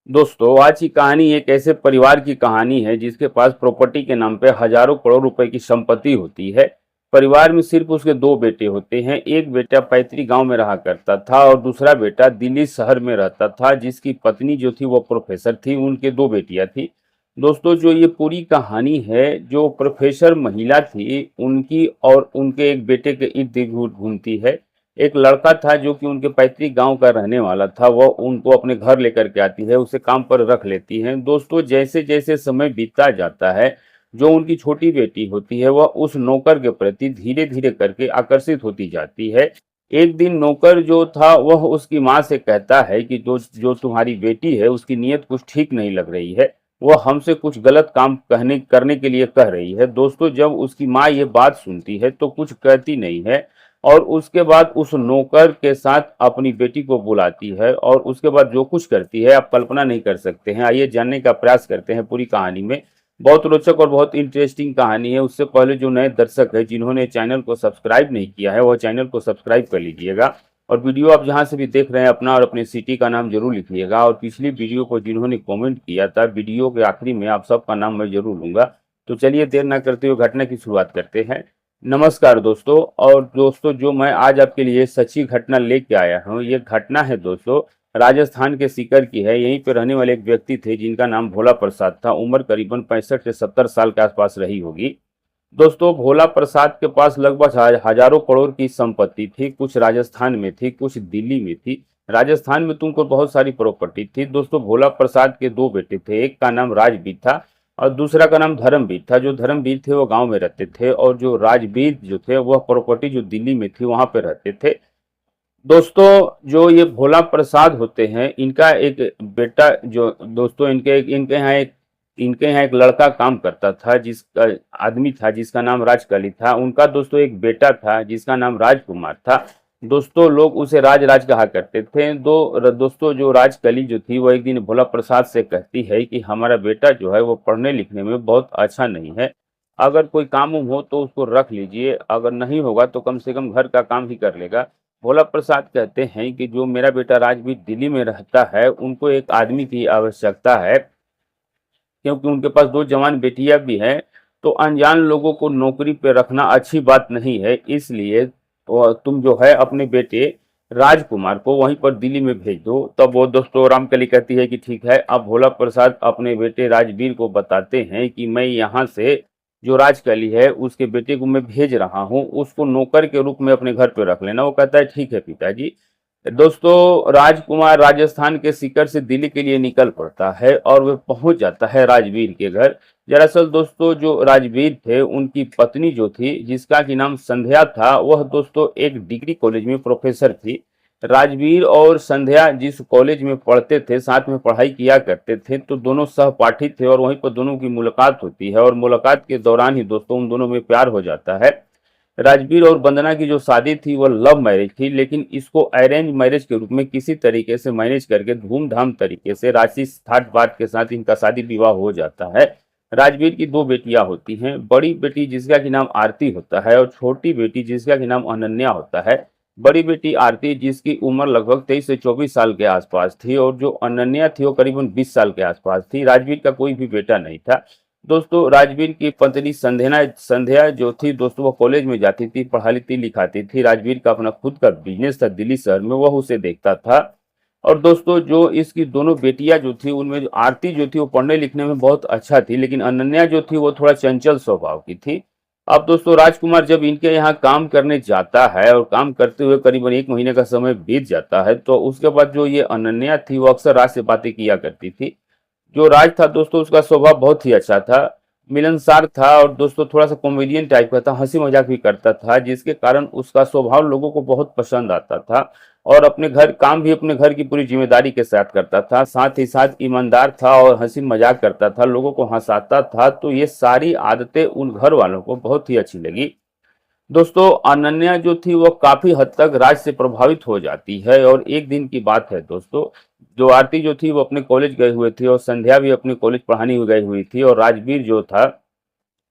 दोस्तों आज की कहानी एक ऐसे परिवार की कहानी है जिसके पास प्रॉपर्टी के नाम पे हजारों करोड़ रुपए की संपत्ति होती है। परिवार में सिर्फ उसके दो बेटे होते हैं। एक बेटा पैतृक गांव में रहा करता था और दूसरा बेटा दिल्ली शहर में रहता था, जिसकी पत्नी जो थी वो प्रोफेसर थी। उनके दो बेटियां थी। दोस्तों जो ये पूरी कहानी है, जो प्रोफेसर महिला थी उनकी और उनके एक बेटे के इर्द गिर्द घूमती है। एक लड़का था जो कि उनके पैतृक गांव का रहने वाला था। वह उनको अपने घर लेकर के आती है, उसे काम पर रख लेती है। दोस्तों जैसे जैसे समय बीतता जाता है, जो उनकी छोटी बेटी होती है वह उस नौकर के प्रति धीरे धीरे करके आकर्षित होती जाती है। एक दिन नौकर जो था वह उसकी माँ से कहता है कि जो जो तुम्हारी बेटी है उसकी नीयत कुछ ठीक नहीं लग रही है। वह हमसे कुछ गलत काम कहने करने के लिए कह रही है। दोस्तों जब उसकी माँ ये बात सुनती है तो कुछ कहती नहीं है और उसके बाद उस नौकर के साथ अपनी बेटी को बुलाती है और उसके बाद जो कुछ करती है आप कल्पना नहीं कर सकते हैं। आइए जानने का प्रयास करते हैं पूरी कहानी में। बहुत रोचक और बहुत इंटरेस्टिंग कहानी है। उससे पहले जो नए दर्शक है जिन्होंने चैनल को सब्सक्राइब नहीं किया है वह चैनल को सब्सक्राइब कर लीजिएगा। और वीडियो आप जहां से भी देख रहे हैं अपना और अपने सिटी का नाम जरूर लिखिएगा। और पिछली वीडियो को जिन्होंने कॉमेंट किया था, वीडियो के आखिरी में आप सबका नाम मैं जरूर लूंगा। तो चलिए देर न करते हुए घटना की शुरुआत करते हैं। नमस्कार दोस्तों। और दोस्तों जो मैं आज आपके लिए सच्ची घटना लेके आया हूँ, ये घटना है दोस्तों राजस्थान के सीकर की है। यहीं पे रहने वाले एक व्यक्ति थे जिनका नाम भोला प्रसाद था। उम्र करीबन 65 से 70 साल के आसपास रही होगी। दोस्तों भोला प्रसाद के पास लगभग हजारों करोड़ की संपत्ति थी। कुछ राजस्थान में थी, कुछ दिल्ली में थी। राजस्थान में तुमको बहुत सारी प्रॉपर्टी थी। दोस्तों भोला प्रसाद के दो बेटे थे। एक का नाम राजवीर था और दूसरा का नाम धर्मवीर था। जो धर्मवीर थे वो गांव में रहते थे और जो राजवीर जो थे वह प्रॉपर्टी जो दिल्ली में थी वहां पे रहते थे। दोस्तों जो ये भोला प्रसाद होते हैं, इनका एक बेटा जो दोस्तों इनके यहाँ एक लड़का काम करता था, जिसका आदमी था जिसका नाम राजकली था। उनका दोस्तों एक बेटा था जिसका नाम राजकुमार था। दोस्तों लोग उसे राज राज कहा करते थे। दोस्तों जो राजकली जो थी वो एक दिन भोला प्रसाद से कहती है कि हमारा बेटा जो है वो पढ़ने लिखने में बहुत अच्छा नहीं है। अगर कोई काम उम हो तो उसको रख लीजिए, अगर नहीं होगा तो कम से कम घर का काम ही कर लेगा। भोला प्रसाद कहते हैं कि जो मेरा बेटा राजवीर दिल्ली में रहता है उनको एक आदमी की आवश्यकता है, क्योंकि उनके पास दो जवान बेटियां भी हैं। तो अनजान लोगों को नौकरी पे रखना अच्छी बात नहीं है, इसलिए तुम जो है अपने बेटे राजकुमार को वहीं पर दिल्ली में भेज दो। तब वो दोस्तों रामकली कहती है कि ठीक है। अब भोला प्रसाद अपने बेटे राजवीर को बताते हैं कि मैं यहाँ से जो राजकली है उसके बेटे को मैं भेज रहा हूँ, उसको नौकर के रूप में अपने घर पे रख लेना। वो कहता है ठीक है पिताजी। दोस्तों राजकुमार राजस्थान के सीकर से दिल्ली के लिए निकल पड़ता है और वह पहुंच जाता है राजवीर के घर। दरअसल दोस्तों जो राजवीर थे उनकी पत्नी जो थी जिसका कि नाम संध्या था, वह दोस्तों एक डिग्री कॉलेज में प्रोफेसर थी। राजवीर और संध्या जिस कॉलेज में पढ़ते थे, साथ में पढ़ाई किया करते थे, तो दोनों सहपाठी थे और वहीं पर दोनों की मुलाकात होती है और मुलाकात के दौरान ही दोस्तों उन दोनों में प्यार हो जाता है। राजवीर और वंदना की जो शादी थी वह लव मैरिज थी, लेकिन इसको अरेंज मैरिज के रूप में किसी तरीके से मैनेज करके धूमधाम तरीके से राशि ठाट बाट के साथ इनका शादी विवाह हो जाता है। राजवीर की दो बेटियां होती हैं, बड़ी बेटी जिसका कि नाम आरती होता है और छोटी बेटी जिसका कि नाम अनन्या होता है। बड़ी बेटी आरती जिसकी उम्र लगभग 23 से 24 साल के आसपास थी और जो अनन्या थी वो करीबन 20 साल के आसपास थी। राजवीर का कोई भी बेटा नहीं था। दोस्तों राजवीर की पत्नी संध्या जो थी दोस्तों वो कॉलेज में जाती थी, पढ़ाती लिखाती थी। राजवीर का अपना खुद का बिजनेस था दिल्ली शहर में, वह उसे देखता था। और दोस्तों जो इसकी दोनों बेटियां जो थी उनमें जो आरती जो थी वो पढ़ने लिखने में बहुत अच्छा थी, लेकिन अनन्या जो थी वो थोड़ा चंचल स्वभाव की थी। अब दोस्तों राजकुमार जब इनके यहाँ काम करने जाता है और काम करते हुए करीबन 1 महीने का समय बीत जाता है, तो उसके बाद जो ये अनन्या थी वो अक्सर राज से बातें किया करती थी। जो राज था दोस्तों उसका स्वभाव बहुत ही अच्छा था, मिलनसार था और दोस्तों थोड़ा सा कॉमेडियन टाइप का था, हंसी मजाक भी करता था, जिसके कारण उसका स्वभाव लोगों को बहुत पसंद आता था। और अपने घर काम भी अपने घर की पूरी जिम्मेदारी के साथ करता था, साथ ही साथ ईमानदार था और हंसी मजाक करता था, लोगों को हंसाता था। तो ये सारी आदतें उन घर वालों को बहुत ही अच्छी लगी। दोस्तों अनन्या जो थी वो काफी हद तक राज से प्रभावित हो जाती है और एक दिन की बात है दोस्तों, जो आरती जो थी वो अपने कॉलेज गए हुए थे और संध्या भी अपने कॉलेज पढ़ाने गई हुई थी और राजवीर जो था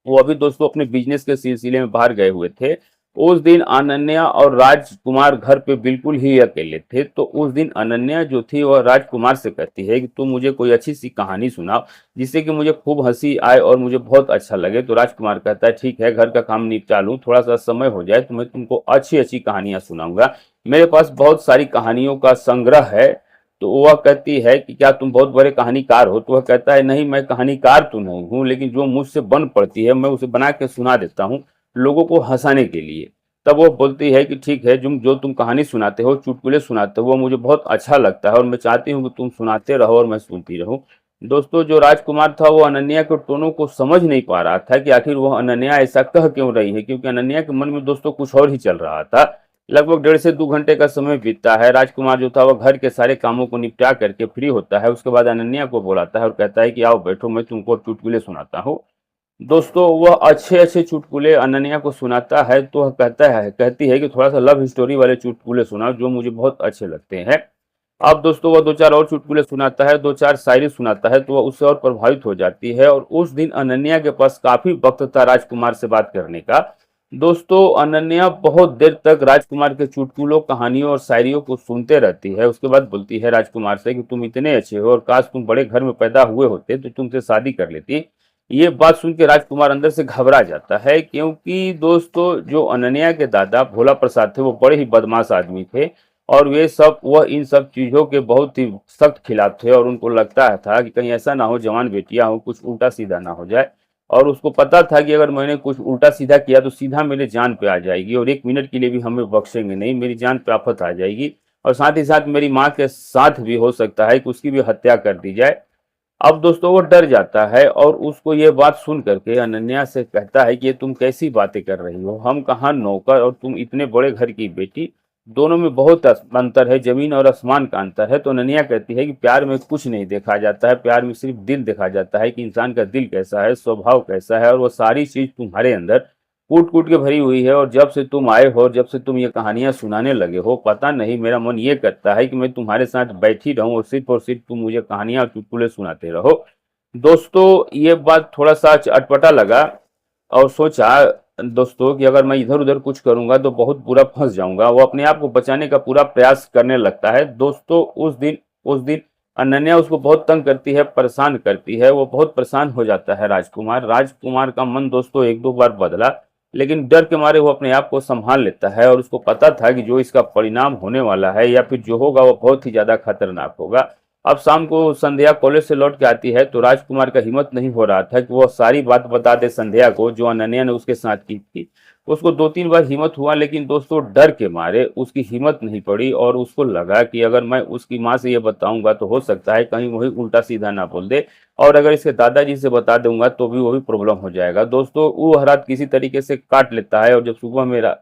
वो अभी दोस्तों अपने बिजनेस के सिलसिले में बाहर गए हुए थे। उस दिन अनन्या और राजकुमार घर पे बिल्कुल ही अकेले थे। तो उस दिन अनन्या जो थी वह राजकुमार से कहती है कि तुम मुझे कोई अच्छी सी कहानी सुनाओ जिससे कि मुझे खूब हंसी आए और मुझे बहुत अच्छा लगे। तो राजकुमार कहता है ठीक है, घर का काम निपटा लूं, थोड़ा सा समय हो जाए तो मैं तुमको अच्छी अच्छी कहानियां सुनाऊंगा। मेरे पास बहुत सारी कहानियों का संग्रह है। तो वह कहती है कि क्या तुम बहुत बड़े कहानीकार हो? तो वह कहता है नहीं, मैं कहानीकार तो नहीं हूँ, लेकिन जो मुझसे बन पड़ती है मैं उसे बना के सुना देता हूँ लोगों को हंसाने के लिए। तब वो बोलती है कि ठीक है, जो तुम कहानी सुनाते हो, चुटकुले सुनाते हो, वो मुझे बहुत अच्छा लगता है और मैं चाहती हूँ कि तुम सुनाते रहो और मैं सुनती रहूं। दोस्तों, जो राजकुमार था वो अनन्या के टोनों को समझ नहीं पा रहा था कि आखिर वह अनन्या ऐसा कह क्यों रही है, क्योंकि अनन्या के मन में दोस्तों कुछ और ही चल रहा था। लगभग 1.5 से 2 घंटे का समय बीतता है। राजकुमार जो था वह घर के सारे कामों को निपटा करके फ्री होता है। उसके बाद अनन्या को बुलाता है और कहता है कि आओ बैठो, मैं तुमको चुटकुले सुनाता हूँ। दोस्तों, वह अच्छे अच्छे चुटकुले अनन्या को सुनाता है। तो वह कहती है कि थोड़ा सा लव स्टोरी वाले चुटकुले सुनाओ जो मुझे बहुत अच्छे लगते हैं। अब दोस्तों वह दो चार और चुटकुले सुनाता है, दो चार शायरी सुनाता है, तो वह उससे और प्रभावित हो जाती है। और उस दिन अनन्या के पास काफी वक्त था राजकुमार से बात करने का। दोस्तों, अनन्या बहुत देर तक राजकुमार के चुटकुलों, कहानियों और शायरियों को सुनते रहती है। उसके बाद बोलती है राजकुमार से कि तुम इतने अच्छे हो और काश तुम बड़े घर में पैदा हुए होते तो तुमसे शादी कर लेती। ये बात सुन के राजकुमार अंदर से घबरा जाता है, क्योंकि दोस्तों जो अनन्या के दादा भोला प्रसाद थे वो बड़े ही बदमाश आदमी थे। और वह इन सब चीजों के बहुत ही सख्त खिलाफ थे और उनको लगता था कि कहीं ऐसा ना हो जवान बेटियां हो कुछ उल्टा सीधा ना हो जाए। और उसको पता था कि अगर मैंने कुछ उल्टा सीधा किया तो सीधा मेरे जान पे आ जाएगी और 1 मिनट के लिए भी हमें बख्शेंगे नहीं, मेरी जान पे आफत आ जाएगी। और साथ ही साथ मेरी माँ के साथ भी हो सकता है कि उसकी भी हत्या कर दी जाए। अब दोस्तों वो डर जाता है और उसको ये बात सुन करके अनन्या से कहता है कि ये तुम कैसी बातें कर रही हो, हम कहाँ नौकर और तुम इतने बड़े घर की बेटी, दोनों में बहुत अंतर है, जमीन और आसमान का अंतर है। तो अनन्या कहती है कि प्यार में कुछ नहीं देखा जाता है, प्यार में सिर्फ दिल देखा जाता है कि इंसान का दिल कैसा है, स्वभाव कैसा है, और वो सारी चीज तुम्हारे अंदर कूट कूट के भरी हुई है। और जब से तुम आए हो और जब से तुम ये कहानियां सुनाने लगे हो, पता नहीं मेरा मन ये करता है कि मैं तुम्हारे साथ बैठी रहूं और सिर्फ तुम मुझे कहानियां और चुटकुले सुनाते रहो। दोस्तों, ये बात थोड़ा सा अटपटा लगा और सोचा दोस्तों कि अगर मैं इधर उधर कुछ करूंगा तो बहुत बुरा फंस जाऊंगा। वो अपने आप को बचाने का पूरा प्रयास करने लगता है। दोस्तों, उस दिन अनन्या उसको बहुत तंग करती है, परेशान करती है। वो बहुत परेशान हो जाता है राजकुमार। राजकुमार का मन दोस्तों एक दो बार बदला, लेकिन डर के मारे वो अपने आप को संभाल लेता है और उसको पता था कि जो इसका परिणाम होने वाला है या फिर जो होगा वो बहुत ही ज्यादा खतरनाक होगा। अब शाम को संध्या कॉलेज से लौट के आती है तो राजकुमार का हिम्मत नहीं हो रहा था कि वो सारी बात बता दे संध्या को जो अनन्या ने उसके साथ की थी। उसको 2-3 बार हिम्मत हुआ, लेकिन दोस्तों डर के मारे उसकी हिम्मत नहीं पड़ी और उसको लगा कि अगर मैं उसकी माँ से ये बताऊंगा तो हो सकता है कहीं वही उल्टा सीधा ना बोल दे, और अगर इसके दादाजी से बता दूंगा तो भी वो भी प्रॉब्लम हो जाएगा। दोस्तों, वो रात किसी तरीके से काट लेता है और जब सुबह मेरा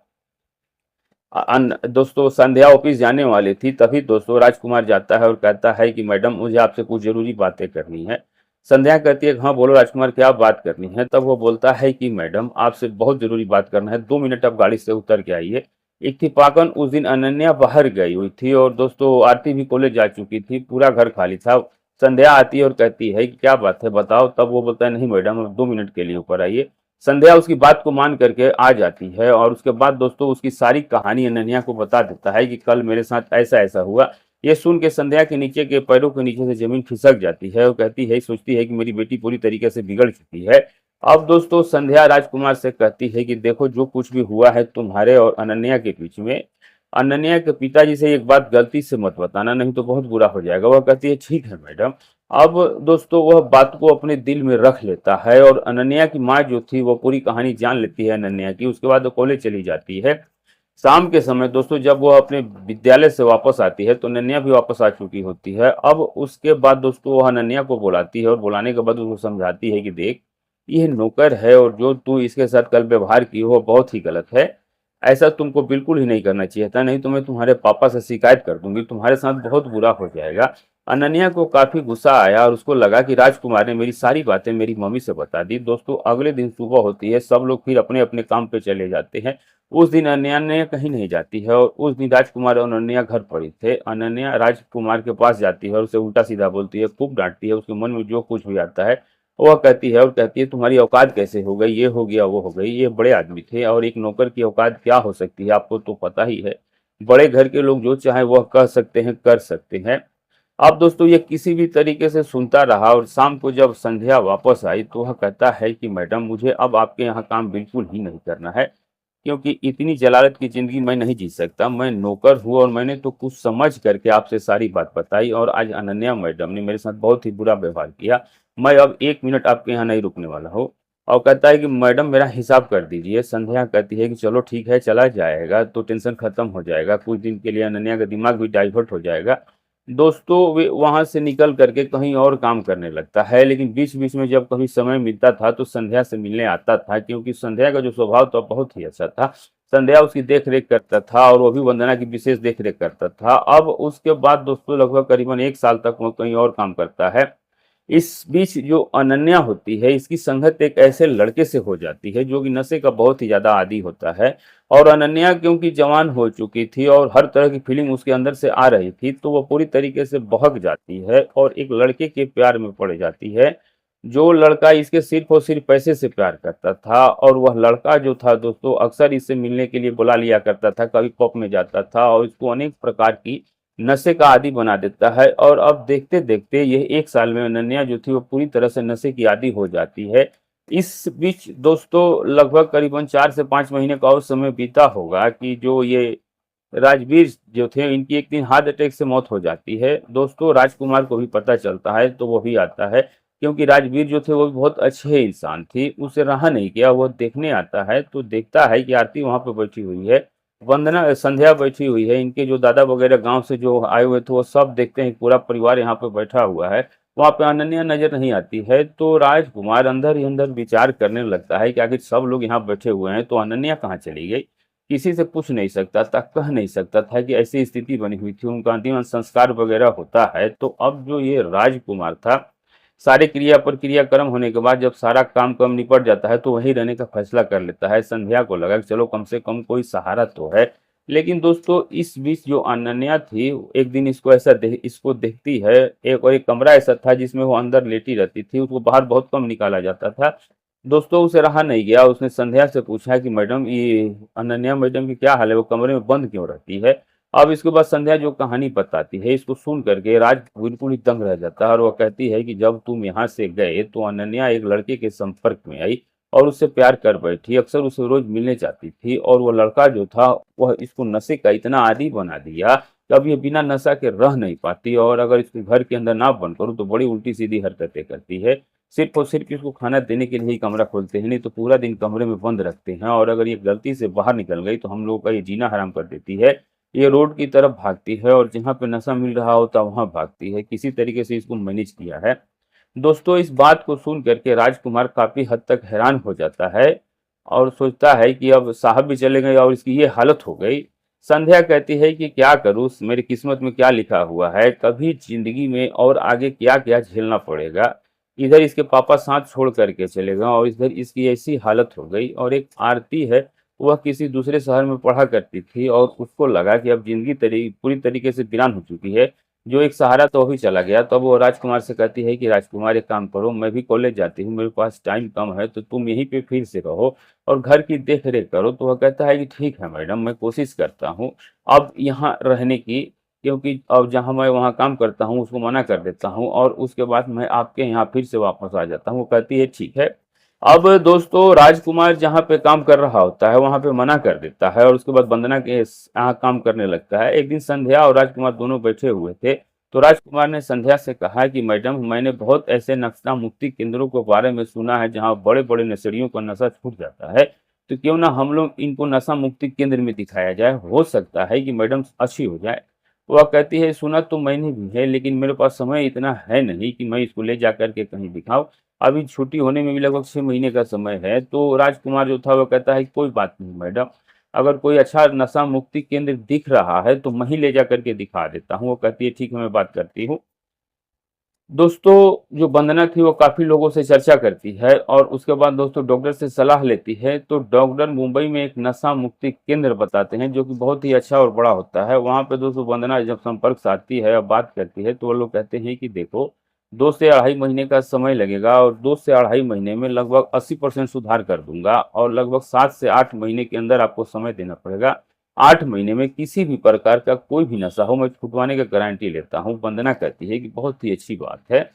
दोस्तों संध्या ऑफिस जाने वाली थी तभी दोस्तों राजकुमार जाता है और कहता है कि मैडम मुझे आपसे कुछ जरूरी बातें करनी है। संध्या कहती है हाँ बोलो राजकुमार, क्या बात करनी है? तब वो बोलता है कि मैडम आपसे बहुत जरूरी बात करना है, 2 मिनट आप गाड़ी से उतर के आइए। इत्तेफाकन उस दिन अनन्या बाहर गई हुई थी और दोस्तों आरती भी कॉलेज जा चुकी थी, पूरा घर खाली था। संध्या आती है और कहती है कि क्या बात है बताओ। तब वो बोलता है नहीं मैडम, आप 2 मिनट के लिए ऊपर आइए। संध्या उसकी बात को मान करके आ जाती है और उसके बाद दोस्तों उसकी सारी कहानी अनन्या को बता देता है कि कल मेरे साथ ऐसा ऐसा हुआ। ये सुन के संध्या के नीचे के पैरों के नीचे से जमीन खिसक जाती है और कहती है, सोचती है कि मेरी बेटी पूरी तरीके से बिगड़ चुकी है। अब दोस्तों संध्या राजकुमार से कहती है कि देखो जो कुछ भी हुआ है तुम्हारे और अनन्या के बीच में, अनन्या के पिताजी से एक बात गलती से मत बताना, नहीं तो बहुत बुरा हो जाएगा। वह कहती है ठीक है मैडम। अब दोस्तों वह बात को अपने दिल में रख लेता है और अनन्या की माँ जो थी वो पूरी कहानी जान लेती है अनन्या की। उसके बाद वो कॉलेज चली जाती है। शाम के समय दोस्तों जब वो अपने विद्यालय से वापस आती है तो अनन्या भी वापस आ चुकी होती है। अब उसके बाद दोस्तों वो अनन्या को बुलाती है और बुलाने के बाद उसको समझाती है कि देख, यह नौकर है और जो तू इसके साथ कल व्यवहार की वो बहुत ही गलत है। ऐसा तुमको बिल्कुल ही नहीं करना चाहिए था, नहीं तो मैं तुम्हारे पापा से शिकायत कर दूंगी, तुम्हारे साथ बहुत बुरा हो जाएगा। अनन्या को काफी गुस्सा आया और उसको लगा कि राजकुमार ने मेरी सारी बातें मेरी मम्मी से बता दी। दोस्तों अगले दिन सुबह होती है, सब लोग फिर अपने अपने काम पे चले जाते हैं। उस दिन अनन्या कहीं नहीं जाती है और उस दिन राजकुमार और अनन्या घर पर थे। अनन्या राजकुमार के पास जाती है और उसे उल्टा सीधा बोलती है, खूब डांटती है, उसके मन में जो कुछ भी आता है वह कहती है और कहती है तुम्हारी औकात कैसे हो गई, ये हो गया वो हो गई। ये बड़े आदमी थे और एक नौकर की औकात क्या हो सकती है आपको तो पता ही है। बड़े घर के लोग जो चाहे वह कह सकते हैं, कर सकते हैं। अब दोस्तों ये किसी भी तरीके से सुनता रहा और शाम को जब संध्या वापस आई तो वह कहता है कि मैडम मुझे अब आपके यहाँ काम बिल्कुल ही नहीं करना है, क्योंकि इतनी जलालत की ज़िंदगी मैं नहीं जी सकता। मैं नौकर हूँ और मैंने तो कुछ समझ करके आपसे सारी बात बताई और आज अनन्या मैडम ने मेरे साथ बहुत ही बुरा व्यवहार किया। मैं अब 1 मिनट आपके यहाँ नहीं रुकने वाला हूँ। और कहता है कि मैडम मेरा हिसाब कर दीजिए। संध्या कहती है कि चलो ठीक है, चला जाएगा तो टेंशन खत्म हो जाएगा। कुछ दिन के लिए अनन्या का दिमाग भी डाइवर्ट हो जाएगा। दोस्तों वे वहाँ से निकल करके कहीं और काम करने लगता है, लेकिन बीच-बीच में जब कभी समय मिलता था तो संध्या से मिलने आता था, क्योंकि संध्या का जो स्वभाव था बहुत ही अच्छा था। संध्या उसकी देख-रेख करता था और वो भी वंदना की विशेष देख-रेख करता था। अब उसके बाद दोस्तों लगभग करीबन 1 साल तक वो कहीं और काम करता है। इस बीच जो अनन्या होती है, इसकी संगत एक ऐसे लड़के से हो जाती है जो कि नशे का बहुत ही ज़्यादा आदी होता है। और अनन्या क्योंकि जवान हो चुकी थी और हर तरह की फीलिंग उसके अंदर से आ रही थी, तो वो पूरी तरीके से बहक जाती है और एक लड़के के प्यार में पड़ जाती है। जो लड़का इसके सिर्फ़ और सिर्फ़ पैसे से प्यार करता था, और वह लड़का जो था दोस्तों अक्सर इससे मिलने के लिए बुला लिया करता था, कभी पब में जाता था और इसको अनेक प्रकार की नशे का आदी बना देता है। और अब देखते-देखते यह 1 साल में अनन्या जो थी वो पूरी तरह से नशे की आदी हो जाती है। इस बीच दोस्तों लगभग करीबन 4 से 5 महीने का और समय बीता होगा कि जो ये राजवीर जो थे इनकी एक दिन हार्ट अटैक से मौत हो जाती है। दोस्तों राजकुमार को भी पता चलता है तो वो भी आता है, क्योंकि राजवीर जो थे वो भी बहुत अच्छे इंसान थे। उसे रहा नहीं गया, वो देखने आता है तो देखता है कि आरती वहाँ पे बैठी हुई है, वंदना संध्या बैठी हुई है। इनके जो दादा वगैरह गाँव से जो आए हुए थे वो सब देखते हैं, पूरा परिवार यहाँ पे बैठा हुआ है। वहाँ पे अनन्या नज़र नहीं आती है, तो राजकुमार अंदर ही अंदर विचार करने लगता है कि आखिर सब लोग यहाँ बैठे हुए हैं तो अनन्या कहाँ चली गई। किसी से पूछ नहीं सकता था, कह नहीं सकता था कि ऐसी स्थिति बनी हुई थी। उनका अंतिम संस्कार वगैरह होता है, तो अब जो ये राजकुमार था, सारे क्रिया प्रक्रिया कर्म होने के बाद जब सारा काम निपट जाता है तो वहीं रहने का फैसला कर लेता है। संध्या को लगा कि चलो कम से कम कोई सहारा तो है। लेकिन दोस्तों इस बीच जो अनन्या थी, एक दिन इसको देखती है। एक कमरा ऐसा था जिसमें वो अंदर लेटी रहती थी, उसको बाहर बहुत कम निकाला जाता था। दोस्तों उसे रहा नहीं गया, उसने संध्या से पूछा कि मैडम ये अनन्या मैडम की क्या हाल है, वो कमरे में बंद क्यों रहती है। अब इसके बाद संध्या जो कहानी बताती है, इसको सुन करके राज बिल्कुल ही दंग रह जाता है और वह कहती है कि जब तुम यहाँ से गए तो अनन्या एक लड़के के संपर्क में आई और उससे प्यार कर बैठी। अक्सर उसे रोज मिलने जाती थी और वो लड़का जो था वह इसको नशे का इतना आदी बना दिया कि अब ये बिना नशा के रह नहीं पाती, और अगर इसको घर के अंदर ना बंद करूँ तो बड़ी उल्टी सीधी हरकतें करती है। सिर्फ और सिर्फ इसको खाना देने के लिए ही कमरा खोलते हैं, नहीं तो पूरा दिन कमरे में बंद रखते हैं। और अगर ये गलती से बाहर निकल गई तो हम लोगों का ये जीना हराम कर देती है। ये रोड की तरफ भागती है और जहाँ पे नशा मिल रहा होता है वहाँ भागती है। किसी तरीके से इसको मैनेज किया है। दोस्तों इस बात को सुन करके राजकुमार काफ़ी हद तक हैरान हो जाता है और सोचता है कि अब साहब भी चले गए और इसकी ये हालत हो गई। संध्या कहती है कि क्या करूँ, मेरी किस्मत में क्या लिखा हुआ है, कभी ज़िंदगी में और आगे क्या-क्या झेलना पड़ेगा। इधर इसके पापा साथ छोड़ कर के चले गए और इधर इसकी ऐसी हालत हो गई। और एक आरती है, वह किसी दूसरे शहर में पढ़ा करती थी और उसको लगा कि अब ज़िंदगी पूरी तरीके से वीरान हो चुकी है। जो एक सहारा तो अभी चला गया, तब वो राजकुमार से कहती है कि राजकुमार एक काम करो, मैं भी कॉलेज जाती हूँ, मेरे पास टाइम कम है, तो तुम यहीं पे फिर से रहो और घर की देख रेख करो। तो वह कहता है कि ठीक है मैडम, मैं कोशिश करता हूँ अब यहाँ रहने की, क्योंकि अब जहाँ मैं वहाँ काम करता हूँ उसको मना कर देता हूँ और उसके बाद मैं आपके यहाँ फिर से वापस आ जाता हूँ। वो कहती है ठीक है। अब दोस्तों राजकुमार जहाँ पे काम कर रहा होता है वहाँ पे मना कर देता है और उसके बाद वंदना के यहाँ काम करने लगता है। एक दिन संध्या और राजकुमार दोनों बैठे हुए थे, तो राजकुमार ने संध्या से कहा कि मैडम मैंने बहुत ऐसे नशा मुक्ति केंद्रों के बारे में सुना है जहाँ बड़े बड़े नशेड़ियों का नशा छूट जाता है, तो क्यों ना हम लोग इनको नशा मुक्ति केंद्र में दिखाया जाए, हो सकता है कि मैडम अच्छी हो जाए। वह कहती है सुना तो मैंने भी है, लेकिन मेरे पास समय इतना है नहीं कि मैं इसको ले जा करके कहीं दिखाऊं। अभी छुट्टी होने में भी लगभग 6 महीने का समय है। तो राजकुमार जो था वो कहता है कोई बात नहीं मैडम, अगर कोई अच्छा नशा मुक्ति केंद्र दिख रहा है तो मैं ही ले जा करके दिखा देता हूँ। वो कहती है ठीक है, मैं बात करती हूँ। दोस्तों जो वंदना थी वो काफ़ी लोगों से चर्चा करती है और उसके बाद दोस्तों डॉक्टर से सलाह लेती है, तो डॉक्टर मुंबई में एक नशा मुक्ति केंद्र बताते हैं जो कि बहुत ही अच्छा और बड़ा होता है। वहाँ पे दोस्तों वंदना जब संपर्क साधती है और बात करती है तो वो लोग कहते हैं कि देखो, 2 से अढ़ाई महीने का समय लगेगा और 2 से अढ़ाई महीने में लगभग 80% सुधार कर दूंगा और लगभग 7 से 8 महीने के अंदर आपको समय देना पड़ेगा। 8 महीने में किसी भी प्रकार का कोई भी नशा हो मैं छुटवाने का गारंटी लेता हूँ। वंदना कहती है कि बहुत ही अच्छी बात है।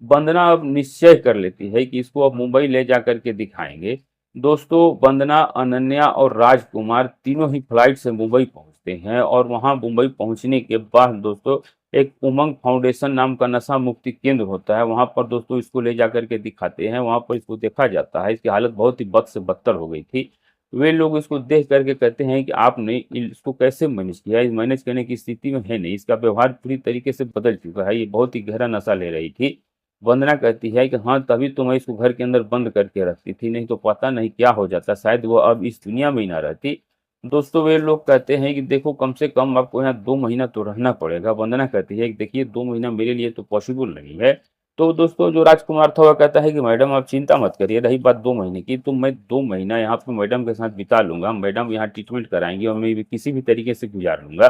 वंदना अब निश्चय कर लेती है कि इसको अब मुंबई ले जा करके दिखाएंगे। दोस्तों, वंदना, अनन्या और राजकुमार तीनों ही फ्लाइट से मुंबई पहुंचते हैं और वहां मुंबई पहुंचने के बाद दोस्तों एक उमंग फाउंडेशन नाम का नशा मुक्ति केंद्र होता है। वहां पर दोस्तों इसको ले जा करके दिखाते हैं। वहां पर इसको देखा जाता है। इसकी हालत बहुत ही बद से बदतर हो गई थी। वे लोग इसको देख करके कहते हैं कि आपने इसको कैसे मैनेज किया। इस मैनेज करने की स्थिति में है नहीं। इसका व्यवहार पूरी तरीके से बदल चुका है। ये बहुत ही गहरा नशा ले रही थी। वंदना कहती है कि हाँ, तभी तो मैं इसको घर के अंदर बंद करके रखती थी, नहीं तो पता नहीं क्या हो जाता, शायद वो अब इस दुनिया में ही ना रहती। दोस्तों, वे लोग कहते हैं कि देखो कम से कम आपको यहाँ 2 महीना तो रहना पड़ेगा। वंदना कहती है कि देखिए 2 महीना मेरे लिए तो पॉसिबल नहीं है। तो दोस्तों, जो राजकुमार था वह कहता है कि मैडम आप चिंता मत करिए, रही बात 2 महीने की तो मैं 2 महीना यहाँ पे मैडम के साथ बिता लूंगा। मैडम यहाँ ट्रीटमेंट कराएंगी और मैं भी किसी भी तरीके से गुजार लूंगा।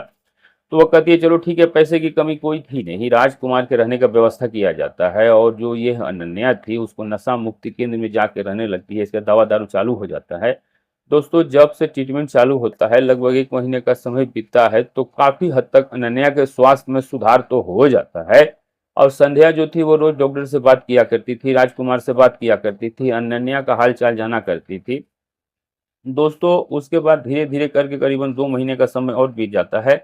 तो वो कहती है चलो ठीक है, पैसे की कमी कोई थी नहीं, राजकुमार के रहने का व्यवस्था किया जाता है। और जो ये अनन्या थी उसको नशा मुक्ति केंद्र में जाके रहने लगती है। इसका दवा दारू चालू हो जाता है। दोस्तों, जब से ट्रीटमेंट चालू होता है लगभग 1 महीने का समय बीतता है तो काफी हद तक अनन्या के स्वास्थ्य में सुधार तो हो जाता है। और संध्या जो थी वो रोज डॉक्टर से बात किया करती थी, राजकुमार से बात किया करती थी, अनन्या का हाल चाल जाना करती थी। दोस्तों, उसके बाद धीरे धीरे करके करीबन 2 महीने का समय और बीत जाता है।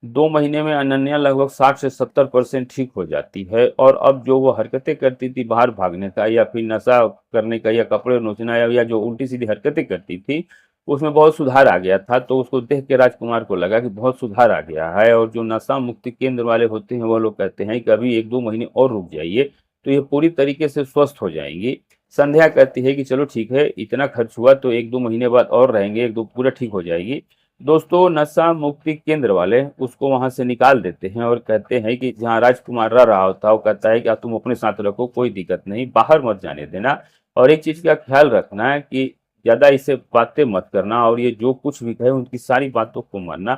2 महीने में अनन्या लगभग 60 से 70% ठीक हो जाती है और अब जो वो हरकतें करती थी बाहर भागने का या फिर नशा करने का या कपड़े नोचना या जो उल्टी सीधी हरकतें करती थी उसमें बहुत सुधार आ गया था। तो उसको देख के राजकुमार को लगा कि बहुत सुधार आ गया है। और जो नशा मुक्ति केंद्र वाले होते हैं वो लोग कहते हैं कि अभी 1-2 महीने और रुक जाइए तो ये पूरी तरीके से स्वस्थ हो जाएंगी। संध्या कहती है कि चलो ठीक है, इतना खर्च हुआ तो 1-2 महीने बाद और रहेंगे, 1-2 पूरा ठीक हो जाएगी। दोस्तों, नशा मुक्ति केंद्र वाले उसको वहां से निकाल देते हैं और कहते हैं कि जहां राजकुमार रह रहा होता वो कहता है कि आप तुम अपने साथ रखो, कोई दिक्कत नहीं, बाहर मत जाने देना। और एक चीज का ख्याल रखना है कि ज्यादा इसे बातें मत करना और ये जो कुछ भी कहे उनकी सारी बातों को मानना,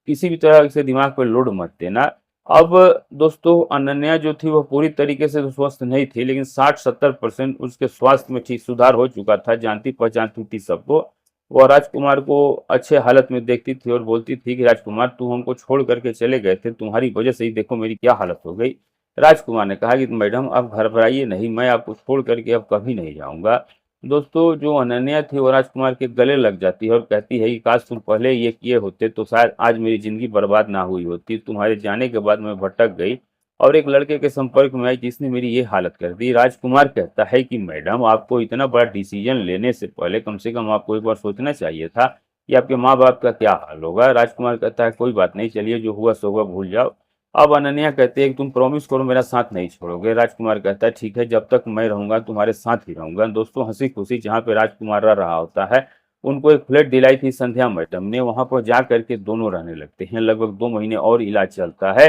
किसी भी तरह से दिमाग पर लोड मत देना। अब दोस्तों, अनन्या जो थी वो पूरी तरीके से तो स्वस्थ नहीं थी लेकिन 60-70% उसके स्वास्थ्य में ठीक सुधार हो चुका था। जानती पहचानती थी सबको। वह राजकुमार को अच्छे हालत में देखती थी और बोलती थी कि राजकुमार तुम हमको छोड़ करके चले गए थे, तुम्हारी वजह से ही देखो मेरी क्या हालत हो गई। राजकुमार ने कहा कि मैडम आप घबराइए नहीं, मैं आपको छोड़ करके अब कभी नहीं जाऊंगा। दोस्तों, जो अनन्या थी वो राजकुमार के गले लग जाती है और कहती है कि काश तुम पहले ये किए होते तो शायद आज मेरी जिंदगी बर्बाद ना हुई होती। तुम्हारे जाने के बाद मैं भटक गई और एक लड़के के संपर्क में आई जिसने मेरी ये हालत कर दी। राजकुमार कहता है कि मैडम आपको इतना बड़ा डिसीजन लेने से पहले कम से कम आपको एक बार सोचना चाहिए था कि आपके माँ बाप का क्या हाल होगा। राजकुमार कहता है कोई बात नहीं, चलिए जो हुआ सो हुआ, भूल जाओ। अब अनन्या कहते हैं कि तुम प्रॉमिस करो मेरा साथ नहीं छोड़ोगे। राजकुमार कहता है ठीक है, जब तक मैं रहूंगा तुम्हारे साथ ही रहूंगा। दोस्तों, हंसी खुशी जहाँ पे राजकुमार रह रहा होता है उनको एक फ्लैट दिलाई थी संध्या मैडम ने, वहां पर जा करके दोनों रहने लगते हैं। लगभग 2 महीने और इलाज चलता है।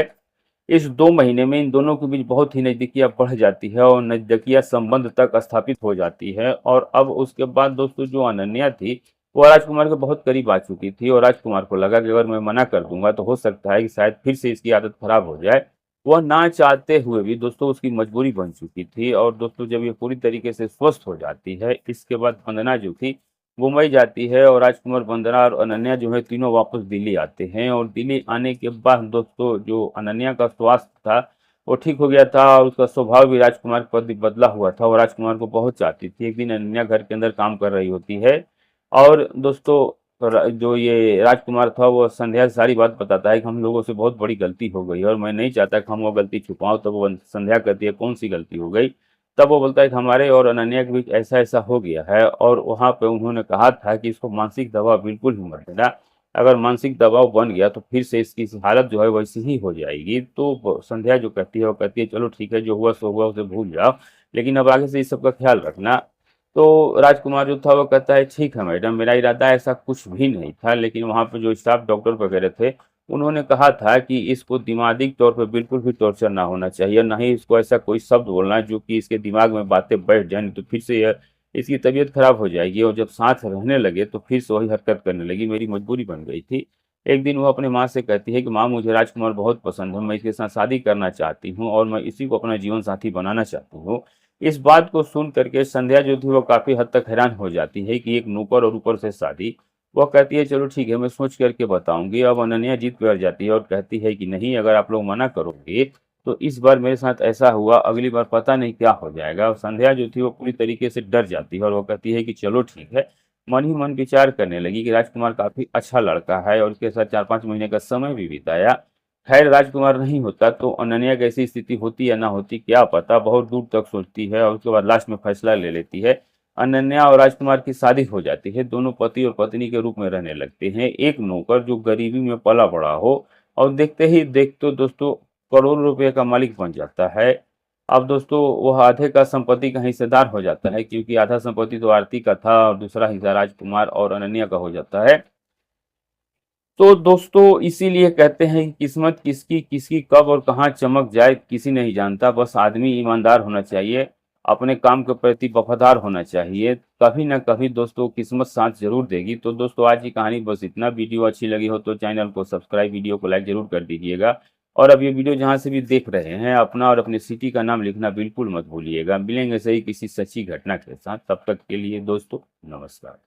इस 2 महीने में इन दोनों के बीच बहुत ही नजदीकियां बढ़ जाती है और नजदीकियां संबंध तक स्थापित हो जाती है। और अब उसके बाद दोस्तों, जो अनन्या थी वो राजकुमार के बहुत करीब आ चुकी थी और राजकुमार को लगा कि अगर मैं मना कर दूंगा तो हो सकता है कि शायद फिर से इसकी आदत खराब हो जाए। वह ना चाहते हुए भी दोस्तों उसकी मजबूरी बन चुकी थी। और दोस्तों, जब ये पूरी तरीके से स्वस्थ हो जाती है इसके बाद वंदना जो थी मुंबई जाती है और राजकुमार, वंदना और अनन्या जो है तीनों वापस दिल्ली आते हैं। और दिल्ली आने के बाद दोस्तों, जो अनन्या का स्वास्थ्य था वो ठीक हो गया था और उसका स्वभाव भी राजकुमार के प्रति बदला हुआ था। वो राजकुमार को बहुत चाहती थी। एक दिन अनन्या घर के अंदर काम कर रही होती है और दोस्तों, जो ये राजकुमार था वो संध्या से सारी बात बताता है कि हम लोगों से बहुत बड़ी गलती हो गई और मैं नहीं चाहता कि हम वो गलती छुपाऊं। तब वो संध्या कहती है कौन सी गलती हो गई। तब वो बोलता है कि हमारे और अनन्या के बीच ऐसा ऐसा हो गया है और वहां पे उन्होंने कहा था कि इसको मानसिक दबाव बिल्कुल ही मत देना। अगर मानसिक दबाव बन गया तो फिर से इसकी हालत जो है वैसी ही हो जाएगी। तो संध्या जो कहती है वो कहती है चलो ठीक है, जो हुआ सो हुआ उसे भूल जाओ, लेकिन अब आगे से इस सब का ख्याल रखना। तो राजकुमार जो था वो कहता है ठीक है मैडम, मेरा इरादा ऐसा कुछ भी नहीं था, लेकिन वहाँ पे जो स्टाफ डॉक्टर वगैरह थे उन्होंने कहा था कि इसको दिमागी तौर पे बिल्कुल भी टॉर्चर ना होना चाहिए, ना ही इसको ऐसा कोई शब्द बोलना है जो कि इसके दिमाग में बातें बैठ जाए, नहीं तो फिर से यह इसकी तबीयत खराब हो जाएगी। और जब साथ रहने लगे तो फिर से वही हरकत करने लगी। मेरी मजबूरी बन गई थी। एक दिन वो अपनी माँ से कहती है कि माँ, मुझे राजकुमार बहुत पसंद है, मैं इसके साथ शादी करना चाहती हूँ और मैं इसी को अपना जीवन साथी बनाना चाहती हूँ। इस बात को सुन करके संध्या जो थी वो काफ़ी हद तक हैरान हो जाती है कि एक नौकर और ऊपर से शादी। वो कहती है चलो ठीक है, मैं सोच करके बताऊँगी। अब अनन्या जिद पर जाती है और कहती है कि नहीं, अगर आप लोग मना करोगे तो इस बार मेरे साथ ऐसा हुआ, अगली बार पता नहीं क्या हो जाएगा। और संध्या जो थी वो पूरी तरीके से डर जाती है और वो कहती है कि चलो ठीक है। मन ही मन विचार करने लगी कि राजकुमार काफ़ी अच्छा लड़का है और उसके साथ 4-5 महीने का समय भी बिताया। खैर राजकुमार नहीं होता तो अनन्या की ऐसी स्थिति होती या ना होती क्या पता, बहुत दूर तक सोचती है और उसके बाद लास्ट में फैसला ले लेती है। अनन्या और राजकुमार की शादी हो जाती है, दोनों पति और पत्नी के रूप में रहने लगते हैं। एक नौकर जो गरीबी में पला बड़ा हो और देखते ही देखते दोस्तों करोड़ों रुपए का मालिक बन जाता है। अब दोस्तों वह आधे का संपत्ति का हिस्सेदार हो जाता है, क्योंकि आधा संपत्ति तो आरती का था और दूसरा हिस्सा राजकुमार और अनन्या का हो जाता है। तो दोस्तों इसीलिए कहते हैं कि किस्मत किसकी किसकी कब और कहाँ चमक जाए किसी नहीं जानता, बस आदमी ईमानदार होना चाहिए, अपने काम के प्रति वफादार होना चाहिए। कभी ना कभी दोस्तों किस्मत साथ जरूर देगी। तो दोस्तों आज की कहानी बस इतना। वीडियो अच्छी लगी हो तो चैनल को सब्सक्राइब, वीडियो को लाइक जरूर कर दीजिएगा। और अब ये वीडियो जहाँ से भी देख रहे हैं अपना और अपने सिटी का नाम लिखना बिल्कुल मत भूलिएगा। मिलेंगे सही किसी सच्ची घटना के साथ, तब तक के लिए दोस्तों नमस्कार।